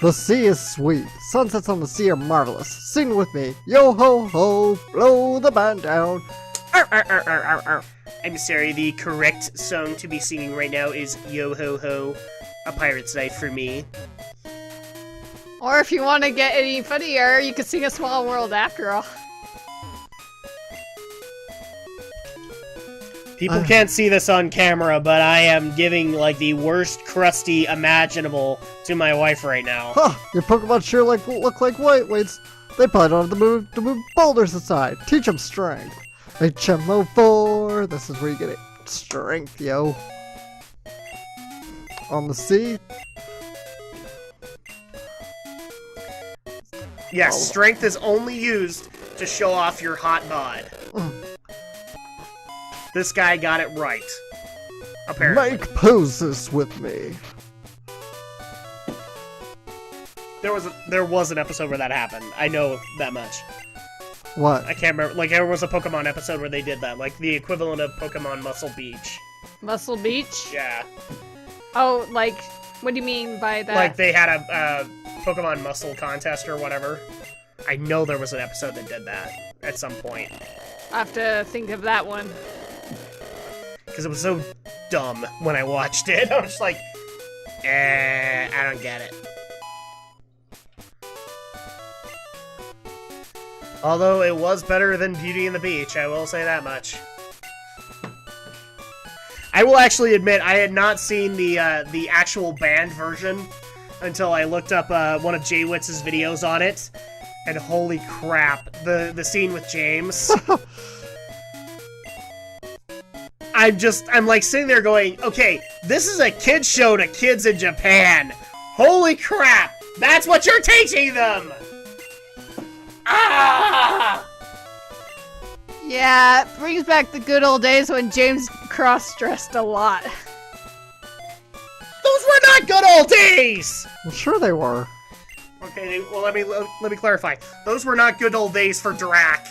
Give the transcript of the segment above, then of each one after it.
The sea is sweet. Sunsets on the sea are marvelous. Sing with me. Yo ho ho, blow the band down. Arr, arr, arr, arr, arr, arr. I'm sorry, the correct song to be singing right now is Yo Ho Ho, A Pirate's Life for me. Or if you want to get any funnier, you could sing A Small World after all. People can't see this on camera, but I am giving, like, the worst crusty imaginable to my wife right now. Huh, your Pokemon sure look like lightweights. They probably don't have to move boulders aside. Teach them strength. HMO4, this is where you get it. Strength, yo. On the sea. Yes, strength is only used to show off your hot bod. This guy got it right. Apparently. Make poses with me. There was an episode where that happened. I know that much. What? I can't remember. Like, there was a Pokemon episode where they did that. Like, the equivalent of Pokemon Muscle Beach. Muscle Beach? Yeah. Oh, like, what do you mean by that? Like, they had a Pokemon Muscle contest or whatever. I know there was an episode that did that at some point. I have to think of that one. Because it was so dumb when I watched it. I was just like, I don't get it. Although it was better than Beauty and the Beach, I will say that much. I will actually admit I had not seen the actual band version until I looked up one of Jay Witz's videos on it, and holy crap, the scene with James. I'm like sitting there going, okay, this is a kid's show to kids in Japan. Holy crap, that's what you're teaching them! Ah! Yeah, it brings back the good old days when James cross-dressed a lot. Those were not good old days! I'm sure they were. Okay, well let me clarify. Those were not good old days for Drak.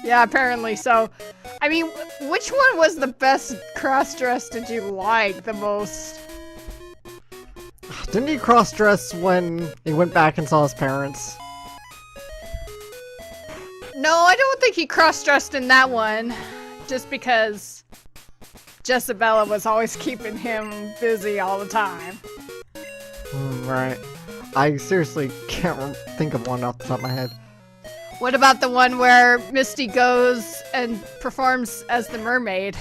Yeah, apparently so. I mean, which one was the best cross-dress did you like the most? Didn't he cross-dress when he went back and saw his parents? No, I don't think he cross-dressed in that one. Just because Jessabella was always keeping him busy all the time. Right. I seriously can't think of one off the top of my head. What about the one where Misty goes and performs as the mermaid?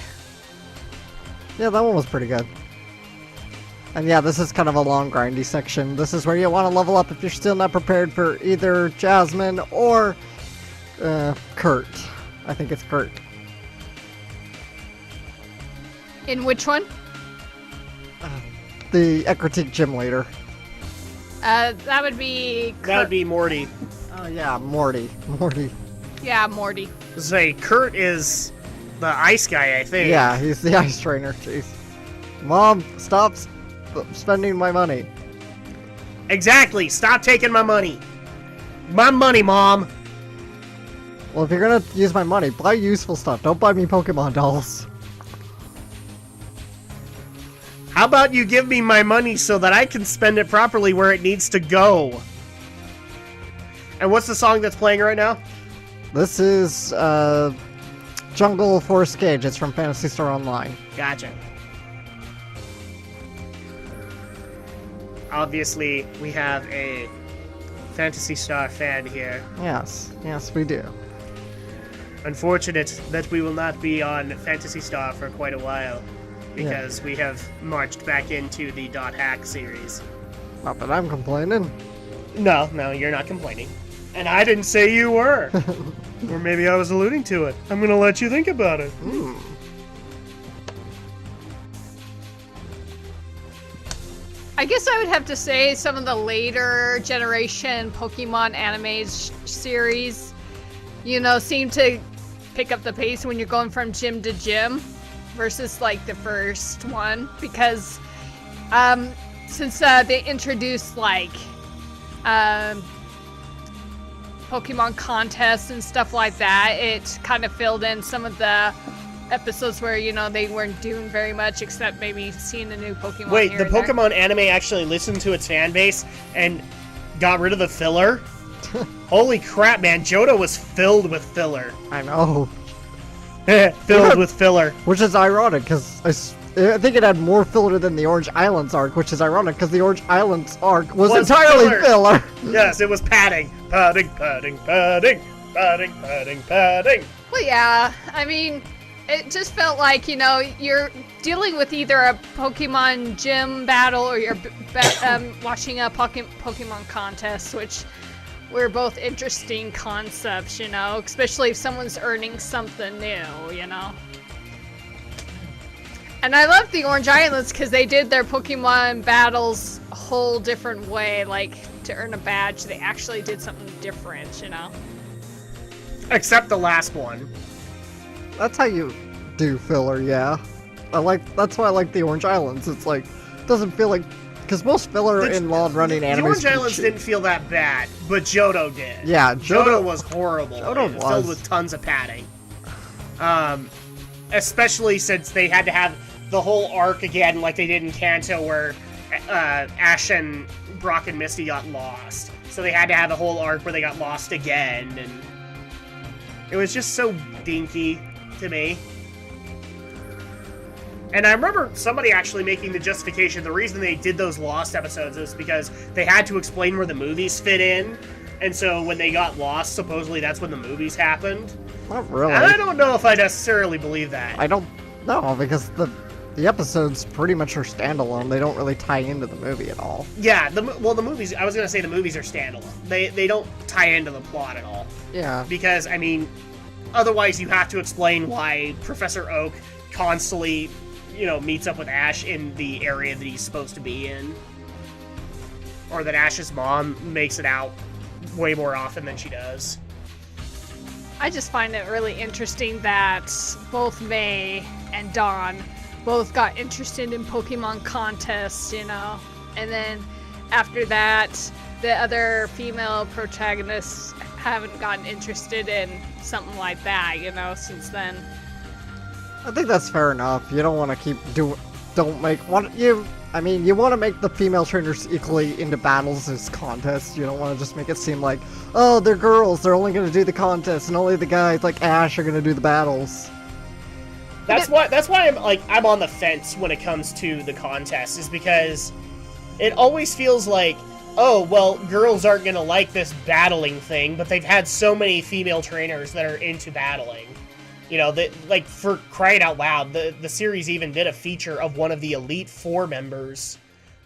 Yeah, that one was pretty good. And yeah, this is kind of a long, grindy section. This is where you want to level up if you're still not prepared for either Jasmine or Kurt. I think it's Kurt. In which one? The Ecruteak gym leader. That would be... That would be Morty. Oh yeah, Morty. Yeah, Morty. Say, Kurt is the ice guy, I think. Yeah, he's the ice trainer. Jeez. Mom, stop spending my money. Exactly. Stop taking my money. My money, Mom. Well, if you're gonna use my money, buy useful stuff. Don't buy me Pokemon dolls. How about you give me my money so that I can spend it properly where it needs to go? And what's the song that's playing right now? This is Jungle Force Cage. It's from Phantasy Star Online. Gotcha. Obviously, we have a Phantasy Star fan here. Yes, we do. Unfortunate that we will not be on Phantasy Star for quite a while, because we have marched back into the .hack series. Not that I'm complaining. No, you're not complaining. And I didn't say you were. Or maybe I was alluding to it. I'm gonna let you think about it. I guess I would have to say some of the later generation Pokemon anime series, you know, seem to pick up the pace when you're going from gym to gym versus like the first one, because since they introduced like Pokemon contests and stuff like that, it kind of filled in some of the episodes where, you know, they weren't doing very much except maybe seeing the new Pokemon. Wait, the Pokemon anime actually listened to its fan base and got rid of the filler. Holy crap, man. Johto was filled with filler. I know. Filled with filler. Which is ironic, because I think it had more filler than the Orange Islands arc, which is ironic, because the Orange Islands arc was entirely filler. Yes, it was padding. Padding, padding, padding. Padding, padding, padding. Well, yeah. I mean, it just felt like, you know, you're dealing with either a Pokemon gym battle or you're watching a Pokemon contest, which were both interesting concepts, you know, especially if someone's earning something new, you know. And I love the Orange Islands because they did their Pokemon battles a whole different way. Like, to earn a badge, they actually did something different, you know. Except the last one. That's how you do filler, yeah. That's why I like the Orange Islands. It's like, doesn't feel like, because most filler in long-running anime. The Orange Islands didn't feel that bad, but Johto did. Yeah, Johto was horrible. Johto was filled with tons of padding. Especially since they had to have the whole arc again, like they did in Kanto, where Ash and Brock and Misty got lost. So they had to have a whole arc where they got lost again, and it was just so dinky to me. And I remember somebody actually making the justification, the reason they did those Lost episodes is because they had to explain where the movies fit in. And so when they got lost, supposedly that's when the movies happened. Not really. And I don't know if I necessarily believe that. I don't know, because the episodes pretty much are standalone. They don't really tie into the movie at all. Yeah, the movies, I was going to say the movies are standalone. They don't tie into the plot at all. Yeah. Because, I mean, otherwise you have to explain why Professor Oak constantly, you know, meets up with Ash in the area that he's supposed to be in. Or that Ash's mom makes it out way more often than she does. I just find it really interesting that both May and Dawn both got interested in Pokemon contests, you know, and then after that, the other female protagonists haven't gotten interested in something like that, you know, since then. I think that's fair enough. You don't want to keep you want to make the female trainers equally into battles as contests. You don't want to just make it seem like, oh, they're girls, they're only going to do the contests, and only the guys like Ash are going to do the battles. That's why I'm on the fence when it comes to the contest, is because it always feels like, oh, well, girls aren't going to like this battling thing, but they've had so many female trainers that are into battling. You know, like, for crying out loud, the series even did a feature of one of the Elite Four members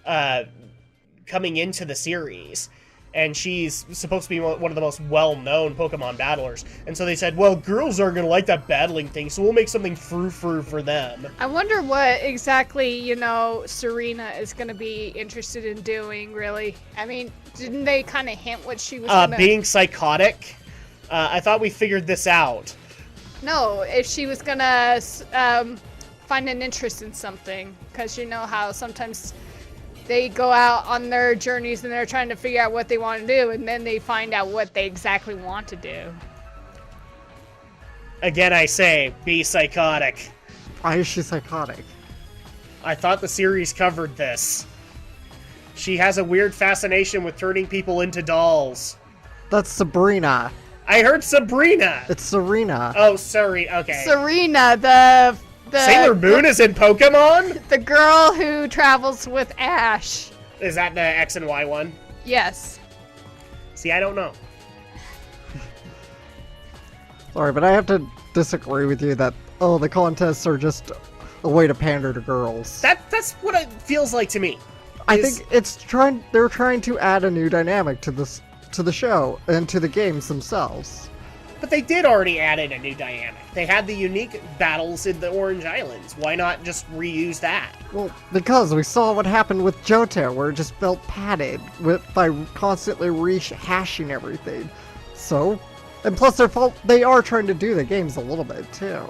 coming into the series. And she's supposed to be one of the most well-known Pokemon battlers. And so they said, well, girls aren't going to like that battling thing, so we'll make something frou-frou for them. I wonder what exactly, you know, Serena is going to be interested in doing, really. I mean, didn't they kind of hint what she was going to... Being psychotic. I thought we figured this out. No, if she was going to find an interest in something. Because you know how sometimes they go out on their journeys and they're trying to figure out what they want to do, and then they find out what they exactly want to do. Again, I say, be psychotic. Why is she psychotic? I thought the series covered this. She has a weird fascination with turning people into dolls. That's Sabrina. I heard Sabrina. It's Serena. Oh, sorry. Okay. Serena, the Sailor Moon is in Pokemon? The girl who travels with Ash. Is that the X and Y one? Yes. See, I don't know. Sorry, but I have to disagree with you that, oh, the contests are just a way to pander to girls. That's what it feels like to me. I think they're trying to add a new dynamic to the show and to the games themselves. But they did already add in a new dynamic. They had the unique battles in the Orange Islands. Why not just reuse that? Well, because we saw what happened with Johto, where it just felt padded by constantly rehashing everything. So, and plus they are trying to do the games a little bit too.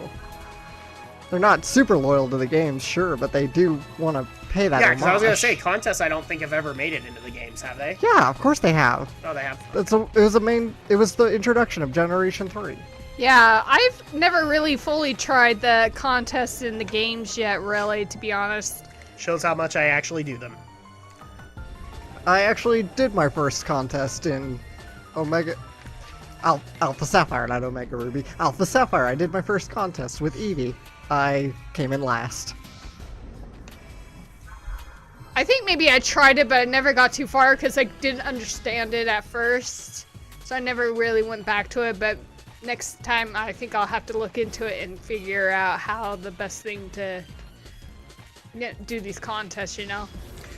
They're not super loyal to the games, sure, but they do want to pay that. Yeah, because I was going to say, contests I don't think have ever made it into the games, have they? Yeah, of course they have. Oh, they have. It was the introduction of Generation 3. Yeah, I've never really fully tried the contests in the games yet, really, to be honest. Shows how much I actually do them. I actually did my first contest in Omega... Alpha Sapphire, not Omega Ruby. Alpha Sapphire, I did my first contest with Eevee. I came in last. I think maybe I tried it, but I never got too far because I didn't understand it at first. So I never really went back to it, but next time I think I'll have to look into it and figure out how the best thing to do these contests, you know?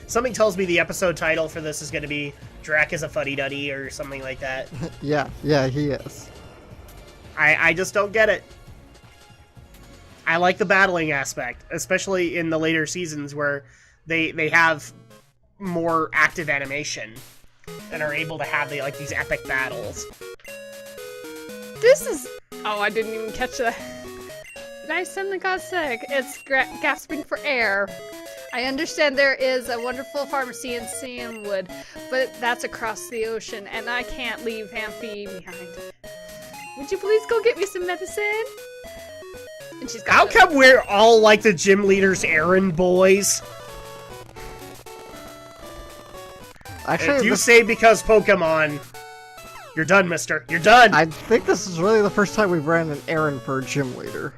Something tells me the episode title for this is going to be Drak is a fuddy-duddy or something like that. Yeah, he is. I just don't get it. I like the battling aspect, especially in the later seasons where they have more active animation and are able to have these epic battles. This is... Oh, I didn't even catch that. Did I suddenly got sick? It's gasping for air. I understand there is a wonderful pharmacy in Sandwood, but that's across the ocean, and I can't leave Amphi behind. Would you please go get me some medicine? And she's got How come we're all like the gym leader's errand boys? Actually, If you say because Pokemon, you're done, mister. You're done! I think this is really the first time we've ran an errand for a gym leader.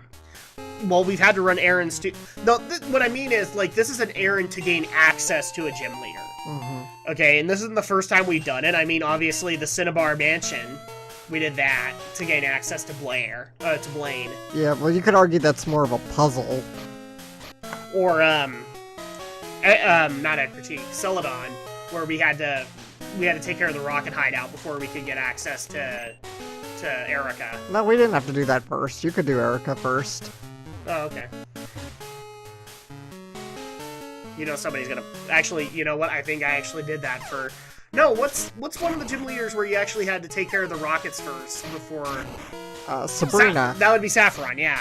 Well, we've had to run errands too. No, what I mean is, this is an errand to gain access to a gym leader. Mm-hmm. Okay, and this isn't the first time we've done it. I mean, obviously, the Cinnabar Mansion, we did that to gain access to Blaine. Yeah, well, you could argue that's more of a puzzle. Or, not Ed Critique, Celadon, where we had to take care of the rocket hideout before we could get access to Erica. No, we didn't have to do that first. You could do Erica first. Oh, okay. You know somebody's gonna... Actually, you know what? I think I actually did that for... No, what's one of the gym leaders where you actually had to take care of the rockets first before... Sabrina. That would be Saffron, yeah.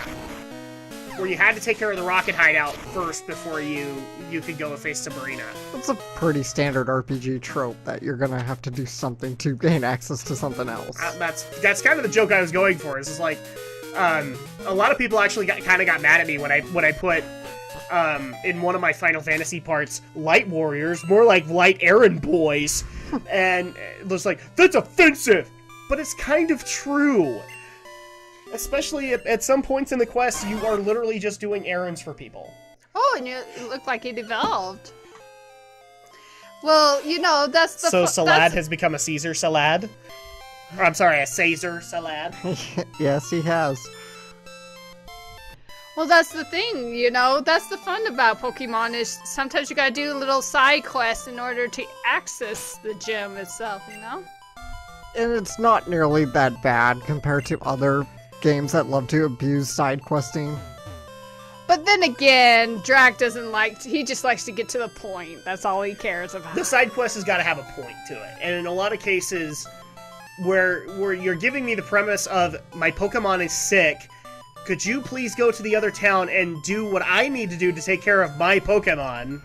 Where you had to take care of the rocket hideout first before you could go and face Sabrina. It's a pretty standard RPG trope that you're gonna have to do something to gain access to something else. That's kind of the joke I was going for. Is like, a lot of people actually kind of got mad at me when I put in one of my Final Fantasy parts Light Warriors, more like Light Errand Boys, and it was like, that's offensive, but it's kind of true. Especially at some points in the quest, you are literally just doing errands for people. Oh, and it looked like it evolved. Well, you know, that's the... So Salad has become a Caesar Salad? Or, I'm sorry, a Caesar Salad? Yes, he has. Well, that's the thing, you know? That's the fun about Pokemon, is sometimes you gotta do little side quests in order to access the gym itself, you know? And it's not nearly that bad compared to other games that love to abuse side questing. But then again, Drak doesn't he just likes to get to the point. That's all he cares about. The side quest has got to have a point to it. And in a lot of cases where you're giving me the premise of my Pokemon is sick, could you please go to the other town and do what I need to do to take care of my Pokemon?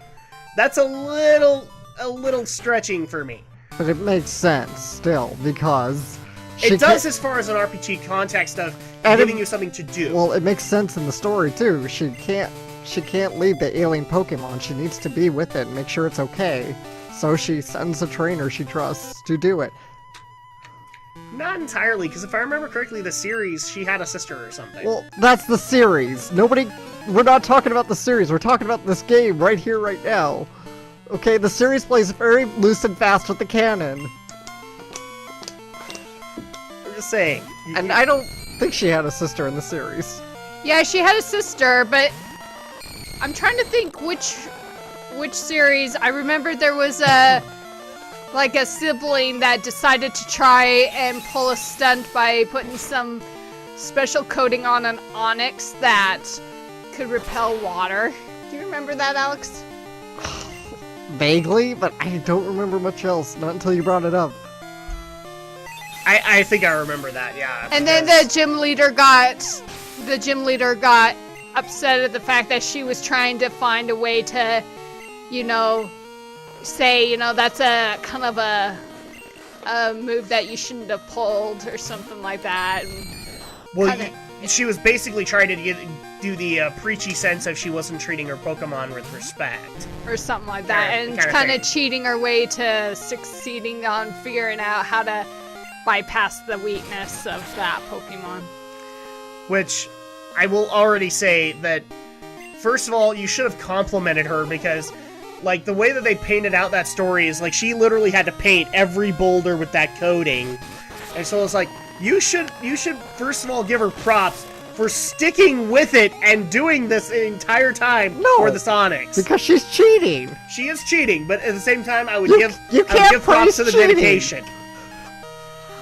That's a little stretching for me. But it makes sense still, because it does as far as an RPG context of giving you something to do. Well, it makes sense in the story too. She can't leave the alien Pokemon. She needs to be with it and make sure it's okay. So she sends a trainer she trusts to do it. Not entirely, because if I remember correctly, the series, she had a sister or something. Well, that's the series. We're not talking about the series. We're talking about this game right here, right now. Okay, the series plays very loose and fast with the canon. I'm just saying. And I don't think she had a sister in the series. Yeah, she had a sister, but I'm trying to think which series. I remember there was a sibling that decided to try and pull a stunt by putting some special coating on an onyx that could repel water. Do you remember that, Alex? Vaguely, but I don't remember much else. Not until you brought it up. I think I remember that, yeah. And then the gym leader got upset at the fact that she was trying to find a way to, say, that's a kind of a move that you shouldn't have pulled or something like that. And well, she was basically trying to do the preachy sense of she wasn't treating her Pokemon with respect. Or something like that. Yeah, And kinda kind thing. of cheating her way to succeeding on figuring out how to bypass the weakness of that Pokemon. Which, I will already say that, first of all, you should have complimented her because, like, the way that they painted out that story is, like, she literally had to paint every boulder with that coating. And so it's like, you should first of all give her props for sticking with it and doing this the entire time No, for the Sonics. Because she's cheating. She is cheating, but at the same time, I would You give can't props to praise the cheating. dedication.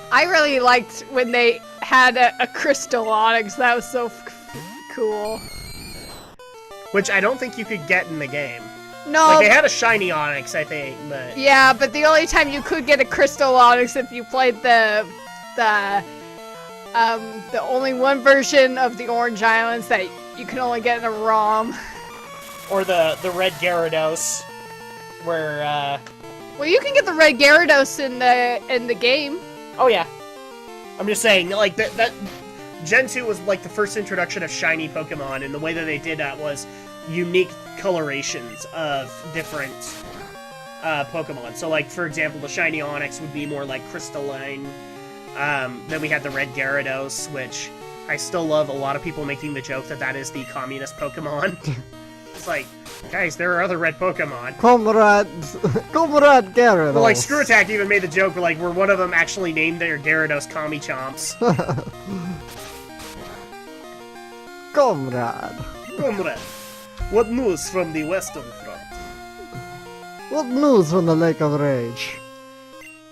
I really liked when they had a Crystal Onyx. That was so cool. Which I don't think you could get in the game. No, Like, they had a shiny Onyx, I think, but... yeah, but the only time you could get a Crystal Onyx if you played the only one version of the Orange Islands that you can only get in a ROM. Or the red Gyarados, where, Well, you can get the Red Gyarados in the game. Oh, yeah. I'm just saying, like, that Gen 2 was, like, the first introduction of shiny Pokemon, and the way that they did that was unique colorations of different Pokemon. So, like, for example, the shiny Onix would be more, like, crystalline. Then we had the red Gyarados, which I still love a lot of people making the joke that is the communist Pokemon. It's like, guys, there are other red Pokemon. Comrade Gyarados. But, like, Screw Attack even made the joke where one of them actually named their Gyarados Kami Chomps. Comrade. Comrade, what news from the Western Front? What news from the Lake of Rage?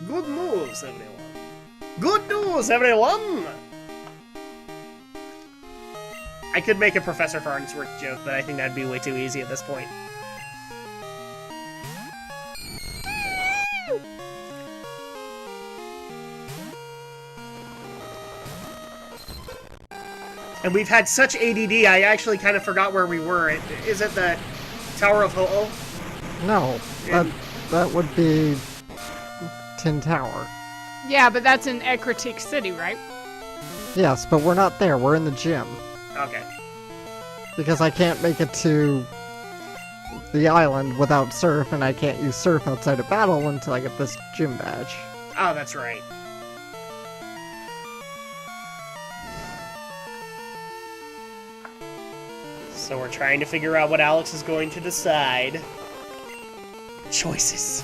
Good news, everyone. Good news, everyone! I could make a Professor Farnsworth joke, but I think that'd be way too easy at this point. And we've had such ADD, I actually kind of forgot where we were. Is it the Tower of Ho-Oh? No, that would be Tin Tower. Yeah, but that's in Ekritik City, right? Yes, but we're not there. We're in the gym. Okay. Because I can't make it to the island without Surf, and I can't use Surf outside of battle until I get this gym badge. Oh, that's right. So we're trying to figure out what Alex is going to decide. Choices.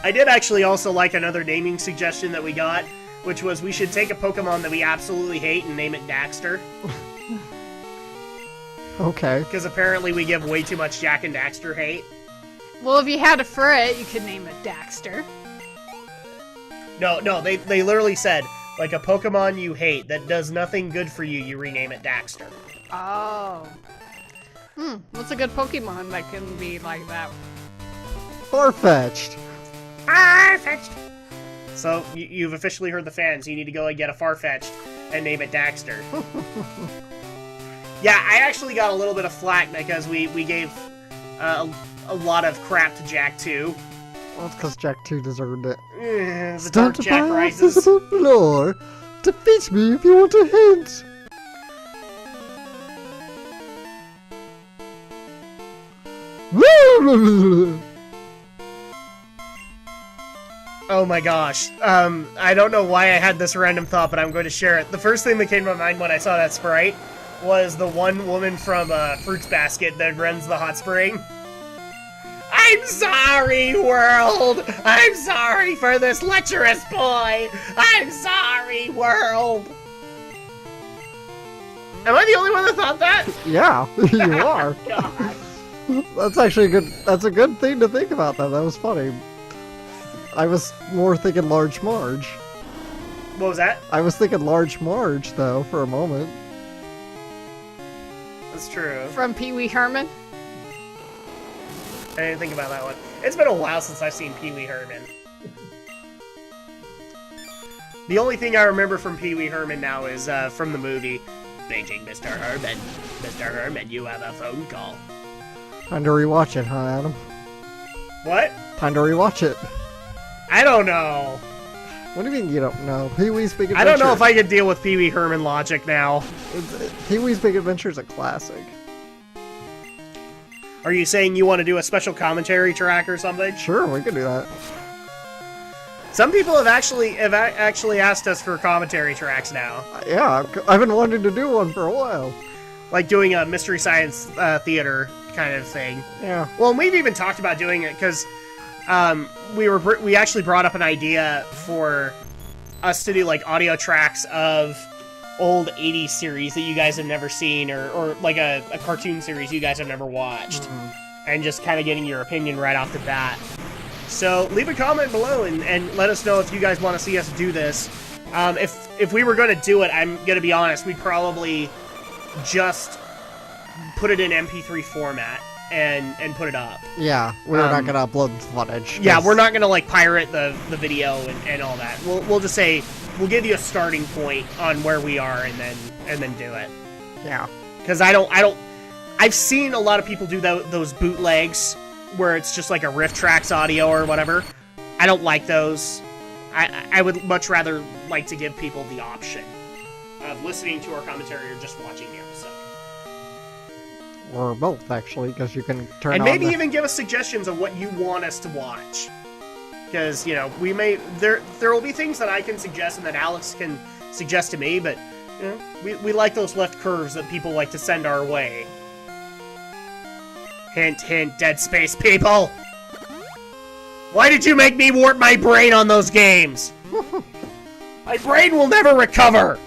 I did actually also like another naming suggestion that we got, which was we should take a Pokemon that we absolutely hate and name it Daxter. Okay. Because apparently we give way too much Jack and Daxter hate. Well, if you had a Furret, you could name it Daxter. No, they literally said, like, a Pokemon you hate that does nothing good for you, you rename it Daxter. Oh. What's a good Pokemon that can be like that? Farfetch'd. Farfetch'd! So, you've officially heard the fans. You need to go and get a Farfetch'd and name it Daxter. Yeah, I actually got a little bit of flack because we gave a lot of crap to Jack 2. Well, it's because Jack 2 deserved it. The Dark Jack Rises. Invisible floor. Defeat me if you want a hint. Oh my gosh. I don't know why I had this random thought, but I'm going to share it. The first thing that came to my mind when I saw that sprite was the one woman from Fruits Basket that runs the hot spring. I'm sorry, world! I'm sorry for this lecherous boy! I'm sorry, world! Am I the only one that thought that? Yeah, you are. God. That's actually that's a good thing to think about that. That was funny. I was more thinking Large Marge. What was that? I was thinking Large Marge, though, for a moment. That's true. From Pee Wee Herman? I didn't think about that one. It's been a while since I've seen Pee Wee Herman. The only thing I remember from Pee Wee Herman now is from the movie. Paging Mr. Herman. Mr. Herman, you have a phone call. Time to rewatch it, huh, Adam? What? Time to rewatch it. I don't know. What do you mean you don't know? Pee-wee's Big Adventure. I don't know if I could deal with Pee Wee Herman logic now. Pee-wee's Big Adventure is a classic. Are you saying you want to do a special commentary track or something? Sure, we could do that. Some people have actually asked us for commentary tracks now. Yeah, I've been wanting to do one for a while. Like doing a Mystery Science Theater kind of thing. Yeah. Well, we've even talked about doing it because we actually brought up an idea for us to do like audio tracks of old 80s series that you guys have never seen, or like a cartoon series you guys have never watched, and just kind of getting your opinion right off the bat. So leave a comment below and let us know if you guys want to see us do this. If we were going to do it, I'm going to be honest, we'd probably just put it in MP3 format and put it up. Yeah, we're not going to upload the footage. Yeah, we're not going to like pirate the video and all that. We'll just say, we'll give you a starting point on where we are and then do it. Yeah. Because I've seen a lot of people do those bootlegs where it's just like a riff tracks audio or whatever. I don't like those. I would much rather like to give people the option of listening to our commentary or just watching the episode. Or both, actually, because you can turn on and maybe even give us suggestions of what you want us to watch. Because, you know, we may... There will be things that I can suggest and that Alex can suggest to me, but, you know, we like those left curves that people like to send our way. Hint, hint, Dead Space people! Why did you make me warp my brain on those games? My brain will never recover!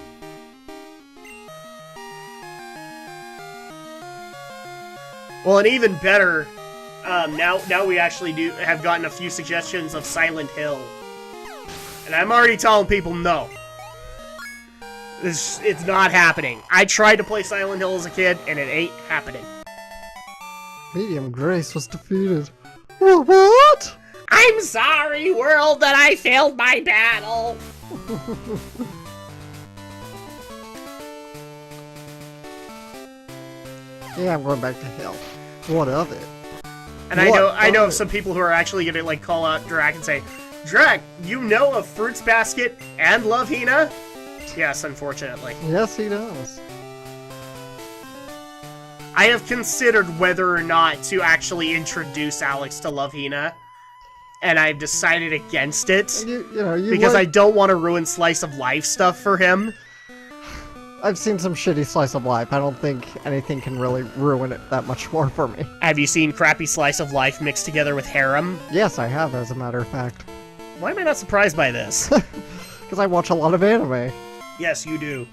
Well, and even better, now we actually have gotten a few suggestions of Silent Hill. And I'm already telling people no. It's not happening. I tried to play Silent Hill as a kid, and it ain't happening. Medium Grace was defeated. What? I'm sorry, world, that I failed my battle! Yeah, I'm going back to hell. What of it? And I know of some people who are actually gonna like call out Drak and say, Drak, you know of Fruits Basket and Love Hina? Yes, unfortunately. Yes, he does. I have considered whether or not to actually introduce Alex to Love Hina, and I've decided against it. Because I don't want to ruin Slice of Life stuff for him. I've seen some shitty Slice of Life. I don't think anything can really ruin it that much more for me. Have you seen crappy Slice of Life mixed together with Harem? Yes, I have, as a matter of fact. Why am I not surprised by this? Because I watch a lot of anime. Yes, you do.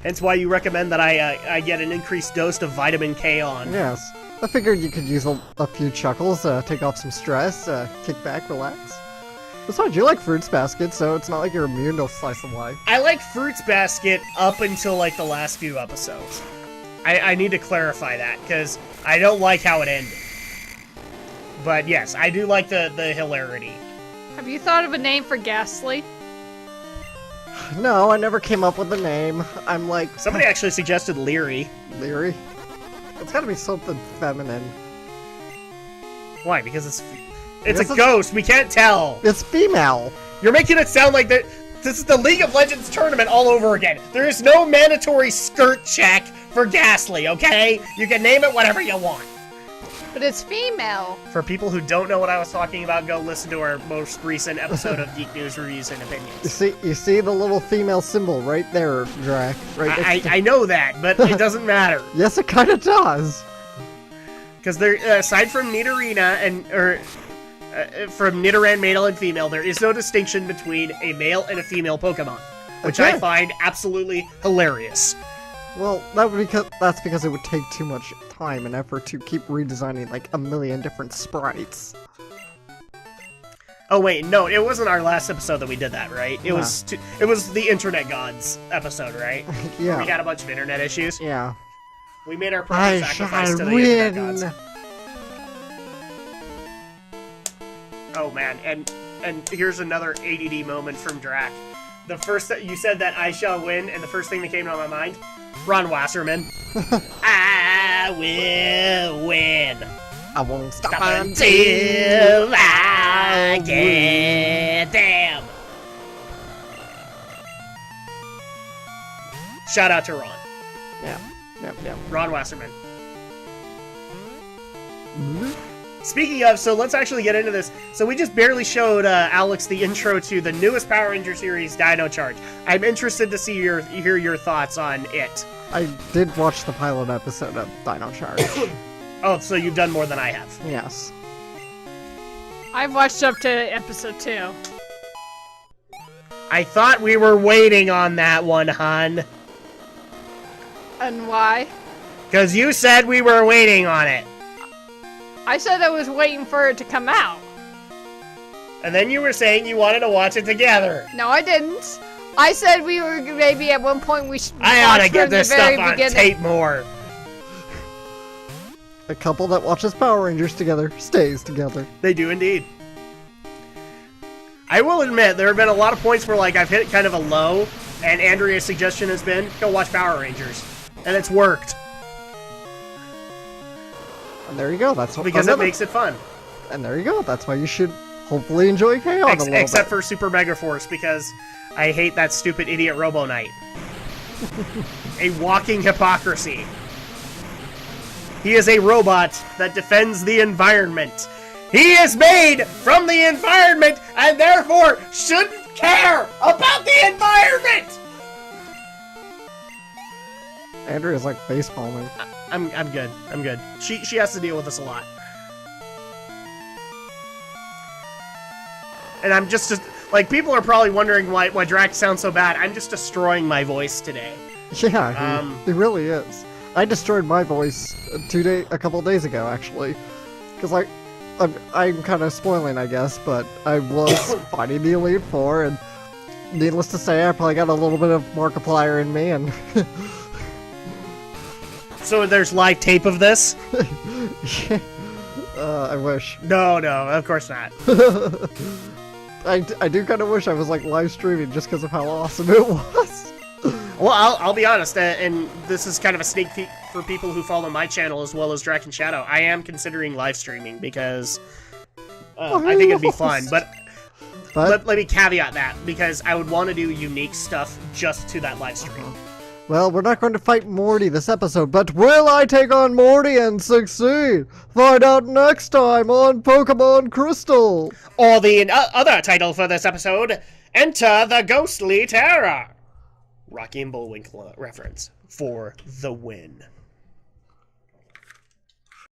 Hence why you recommend that I get an increased dose of vitamin K on. Yes. I figured you could use a few chuckles, take off some stress, kick back, relax. Besides, you like Fruits Basket, so it's not like you're immune to Slice of Life. I like Fruits Basket up until, like, the last few episodes. I need to clarify that, because I don't like how it ended. But, yes, I do like the hilarity. Have you thought of a name for Ghastly? No, I never came up with a name. I'm like... Somebody actually suggested Leery. Leery? It's gotta be something feminine. Why? Because it's a ghost. We can't tell. It's female. You're making it sound like this is the League of Legends tournament all over again. There is no mandatory skirt check for Ghastly, okay? You can name it whatever you want. But it's female. For people who don't know what I was talking about, go listen to our most recent episode of Geek News Reviews and Opinions. You see the little female symbol right there, Drak? Right. I know that, but it doesn't matter. Yes, it kind of does. Because there, aside from Nidorina from Nidoran male and female, there is no distinction between a male and a female Pokemon, which I find absolutely hilarious. Well, that's because it would take too much time and effort to keep redesigning like a million different sprites. Oh wait, no, it wasn't our last episode that we did that, right? It was the Internet Gods episode, right? Yeah. Where we had a bunch of internet issues. Yeah. We made our perfect sacrifice to the Internet Gods. Oh man, and here's another ADD moment from Drak. The first that you said that I shall win, and the first thing that came to my mind, Ron Wasserman. I will win. I won't stop Until I get them. Shout out to Ron. Yeah. Ron Wasserman. Speaking of, so let's actually get into this. So we just barely showed Alex the intro to the newest Power Ranger series, Dino Charge. I'm interested to hear your thoughts on it. I did watch the pilot episode of Dino Charge. Oh, so you've done more than I have. Yes. I've watched up to episode 2. I thought we were waiting on that one, hon. And why? Because you said we were waiting on it. I said I was waiting for it to come out. And then you were saying you wanted to watch it together. No, I didn't. I said we were maybe at one point we should. I ought to watch get from the this very stuff on beginning. tape more. A couple that watches Power Rangers together stays together. They do indeed. I will admit, there have been a lot of points where like I've hit kind of a low, and Andrea's suggestion has been, go watch Power Rangers. And it's worked. And there you go. That's what, Because it makes it fun. And there you go. That's why you should hopefully enjoy K-On! A little Except bit. for Super Mega Force, because I hate that stupid idiot Robo Knight. A walking hypocrisy. He is a robot that defends the environment. He is made from the environment and therefore shouldn't care about the environment! Andrea's like face palming. I'm good. I'm good. She has to deal with this a lot. And I'm just like, people are probably wondering why Drak sounds so bad. I'm just destroying my voice today. Yeah, he really is. I destroyed my voice a couple days ago, actually. Because I'm kind of spoiling, I guess, but I was fighting the Elite Four, and needless to say, I probably got a little bit of Markiplier in me, and... So there's live tape of this? I wish. No, of course not. I do kind of wish I was like live streaming just because of how awesome it was. Well, I'll be honest, and this is kind of a sneak peek for people who follow my channel as well as Drak and Shadow. I am considering live streaming because I think it'd be fun. But let me caveat that, because I would want to do unique stuff just to that live stream. Well, we're not going to fight Morty this episode, but will I take on Morty and succeed? Find out next time on Pokemon Crystal. Or the other title for this episode, Enter the Ghostly Terror. Rocky and Bullwinkle reference for the win.